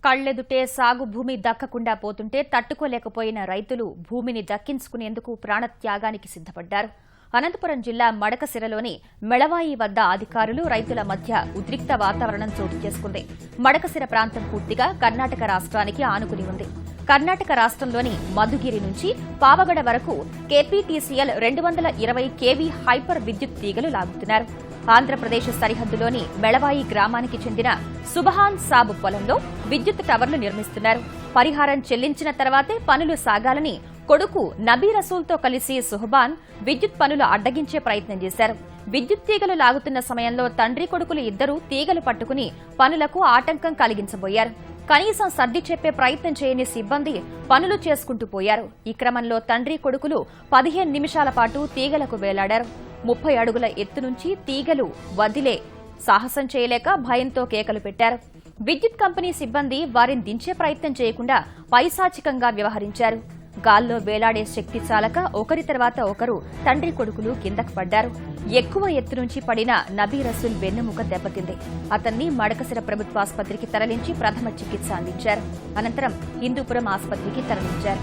కళ్లెదుటే సాగు భూమి దక్కకుండా పోతుంటే తట్టుకోలేకపోయిన రైతులు భూమిని దక్కించుకునేందుకు ప్రాణత్యాగానికి సిద్ధపడ్డారు. అనంతపురం జిల్లా మడకశిరలోని మెళవాయి వద్ద అధికారులు రైతుల మధ్య ఉద్రిక్త వాతావరణం చోటు చేసుకుంది. మడకశిర ప్రాంతం పూర్తిగా కర్ణాటక రాష్ట్రానికి ఆనుకుని ఉంది. కర్ణాటక రాష్ట్రంలోని మధుగిరి నుంచి పావగడ వరకు కేపీటీసీఎల్ 220 కేవీ హైపర్ విద్యుత్ తీగలు లాగుతున్నారు. ఆంధ్రప్రదేశ్ సరిహద్దులోని మెళవాయి గ్రామానికి చెందిన సుబహాన్ సాబ్ పొలంలో విద్యుత్ టవర్లు నిర్మిస్తున్నారు. పరిహారం చెల్లించిన తర్వాతే పనులు సాగాలని కొడుకు నబీ రసూల్తో కలిసి సుహబాన్ విద్యుత్ పనులు అడ్డగించే ప్రయత్నం చేశారు. విద్యుత్ తీగలు లాగుతున్న సమయంలో తండ్రి కొడుకులు ఇద్దరూ తీగలు పట్టుకుని పనులకు ఆటంకం కలిగించబోయారు. కనీసం సర్ది చెప్పే ప్రయత్నం చేయని సిబ్బంది పనులు చేసుకుంటూ పోయారు. ఈ క్రమంలో తండ్రి కొడుకులు 15 నిమిషాల పాటు తీగలకు వేలాడారు. 30 అడుగుల ఎత్తు నుంచి తీగలు వదిలే సాహసం చేయలేక భయంతో కేకలు పెట్టారు. విద్యుత్ కంపెనీ సిబ్బంది వారిని దించే ప్రయత్నం చేయకుండా పైశాచికంగా వ్యవహరించారు. గాల్లో వేలాడే శక్తి చాలక ఒకరి తర్వాత ఒకరు తండ్రి కొడుకులు కిందకు పడ్డారు. ఎక్కువ ఎత్తు నుంచి పడిన నబీ రసూల్ వెన్నుముక దెబ్బతింది. అతన్ని మడకశిర ప్రభుత్వాసుపత్రికి తరలించి ప్రథమ చికిత్స అందించారు. అనంతరం హిందూపురం ఆసుపత్రికి తరలించారు.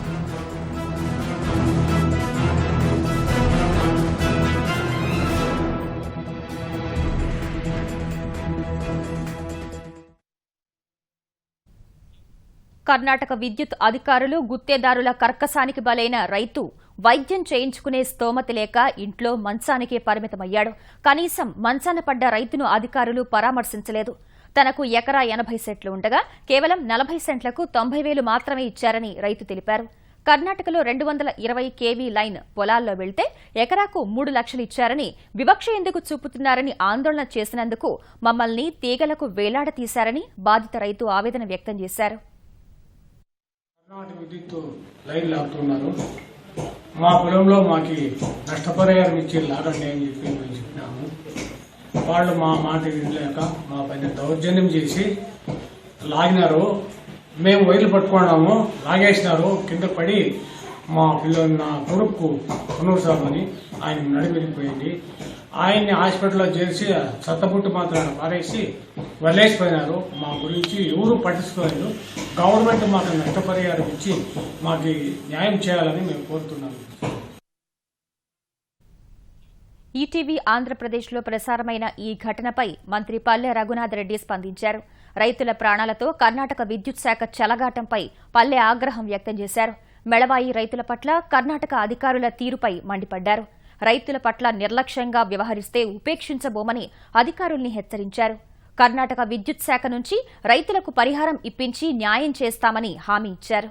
కర్ణాటక విద్యుత్ అధికారులు గుత్తేదారుల కర్కసానికి బలైన రైతు వైద్యం చేయించుకునే స్తోమత లేక ఇంట్లో మంచానికే పరిమితమయ్యాడు. కనీసం మంచాన పడ్డ రైతును అధికారులు పరామర్శించలేదు. తనకు ఎకరా 80 సెంట్లు ఉండగా కేవలం 40 సెంట్లకు 90,000 మాత్రమే ఇచ్చారని రైతు తెలిపారు. కర్ణాటకలో 220 కేవీ లైన్ పొలాల్లో వెళ్తే ఎకరాకు 3 లక్షలు ఇచ్చారని, వివక్ష ఎందుకు చూపుతున్నారని ఆందోళన చేసినందుకు మమ్మల్ని తీగలకు వేలాడతీశారని బాధిత రైతు ఆవేదన వ్యక్తం చేశారు. కర్ణాటక విద్యుత్ లైన్ లాగుతున్నారు. మా పొలంలో మాకు నష్టపరిహారం ఇచ్చి లాగండి అని చెప్పి మేము చెప్పినాము. వాళ్ళు మా మాట వినలేక మా పైన దౌర్జన్యం చేసి లాగినారు. మేము వైర్లు పట్టుకున్నాము, లాగేసినారు. కింద పడి మా నా కొడుకు కొనూరు సాబ్ అని ఆయన నడిపెళ్ళిపోయింది. ఆయన్ని హాస్పిటల్లో చేసి సత్తపుట్టు మాత్రం పారేసి వదిలేసిపోయినారు. మా గురించి ఎవరు పట్టించుకోలేదు. గవర్నమెంట్ మాకు నష్టపరిహారం ఇచ్చి మాకు న్యాయం చేయాలని మేము కోరుతున్నాము. ఈటీవీ ఆంధ్రప్రదేశ్లో ప్రసారమైన ఈ ఘటనపై మంత్రి పల్లె రఘునాథ్ రెడ్డి స్పందించారు. రైతుల ప్రాణాలతో కర్ణాటక విద్యుత్ శాఖ చెలగాటంపై పల్లె ఆగ్రహం వ్యక్తం చేశారు. మెళవాయి రైతుల పట్ల కర్ణాటక అధికారుల తీరుపై మండిపడ్డారు. రైతుల పట్ల నిర్లక్ష్యంగా వ్యవహరిస్తే ఉపేక్షించబోమని అధికారుల్ని హెచ్చరించారు. కర్ణాటక విద్యుత్ శాఖ నుంచి రైతులకు పరిహారం ఇప్పించి న్యాయం చేస్తామని హామీ ఇచ్చారు.